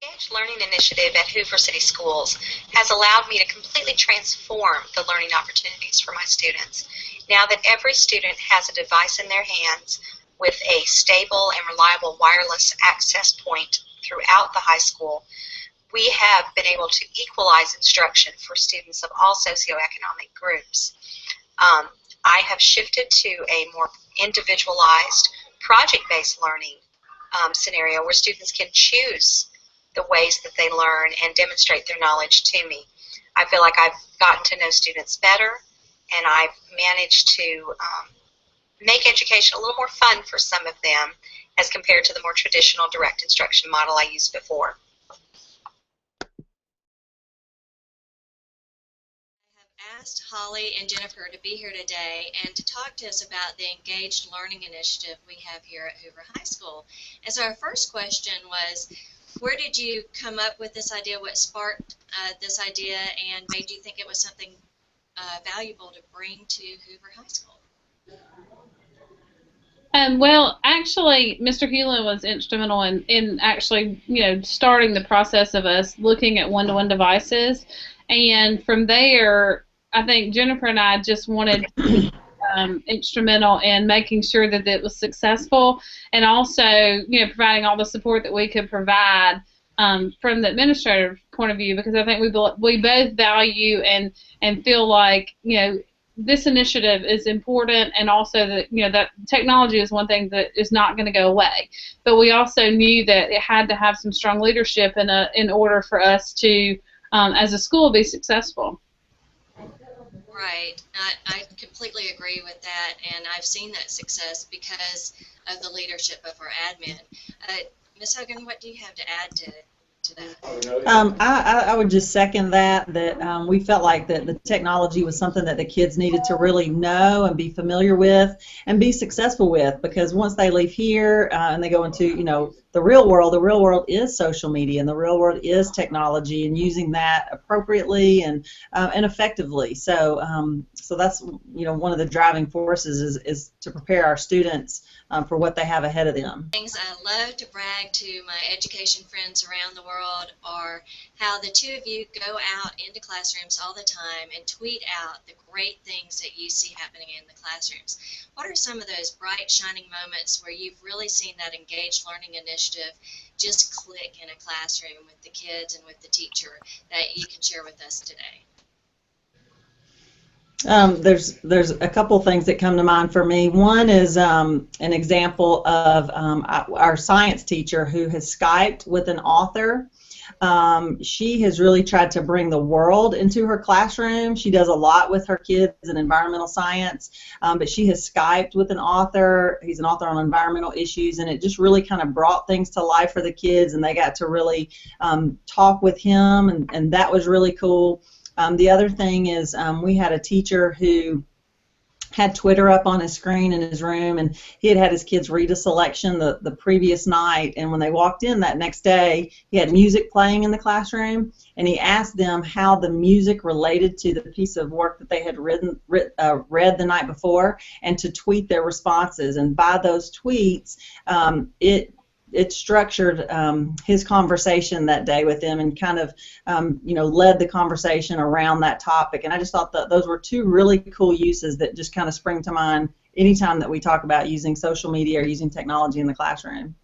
Engaged Learning Initiative at Hoover City Schools has allowed me to completely transform the learning opportunities for my students. Now that every student has a device in their hands with a stable and reliable wireless access point throughout the high school, we have been able to equalize instruction for students of all socioeconomic groups. I have shifted to a more individualized, project-based learning scenario where students can choose the ways that they learn and demonstrate their knowledge to me. I feel like I've gotten to know students better, and I've managed to make education a little more fun for some of them as compared to the more traditional direct instruction model I used before. Asked Holly and Jennifer to be here today and to talk to us about the Engaged Learning Initiative we have here at Hoover High School. And so our first question was, where did you come up with this idea? What sparked this idea and made you think it was something valuable to bring to Hoover High School? Well, actually, Mr. Hewlin was instrumental in actually, starting the process of us looking at one-to-one devices. And from there, I think Jennifer and I just wanted to be instrumental in making sure that it was successful, and also, providing all the support that we could provide from the administrative point of view, because I think we both value and feel like, this initiative is important, and also that that technology is one thing that is not going to go away. But we also knew that it had to have some strong leadership in order for us to, as a school, be successful. Right. I completely agree with that, and I've seen that success because of the leadership of our admin. Ms. Hogan, what do you have to add to that? I would just second that we felt like that the technology was something that the kids needed to really know and be familiar with and be successful with, because once they leave here and they go into the real world is social media, and the real world is technology, and using that appropriately and effectively. So that's one of the driving forces is to prepare our students for what they have ahead of them. Things I love to brag to my education friends around the world are how the two of you go out into classrooms all the time and tweet out the great things that you see happening in the classrooms. What are some of those bright, shining moments where you've really seen that Engaged Learning Initiative just click in a classroom with the kids and with the teacher that you can share with us today? There's a couple things that come to mind for me. One is an example of our science teacher who has Skyped with an author. She has really tried to bring the world into her classroom. She does a lot with her kids in environmental science, but she has Skyped with an author. He's an author on environmental issues, and it just really kind of brought things to life for the kids, and they got to really talk with him, and that was really cool. The other thing is we had a teacher who had Twitter up on his screen in his room, and he had his kids read a selection the previous night, and when they walked in that next day, he had music playing in the classroom, and he asked them how the music related to the piece of work that they had read the night before, and to tweet their responses. And by those tweets, it structured his conversation that day with them, and kind of led the conversation around that topic. And I just thought that those were two really cool uses that just kind of spring to mind anytime that we talk about using social media or using technology in the classroom.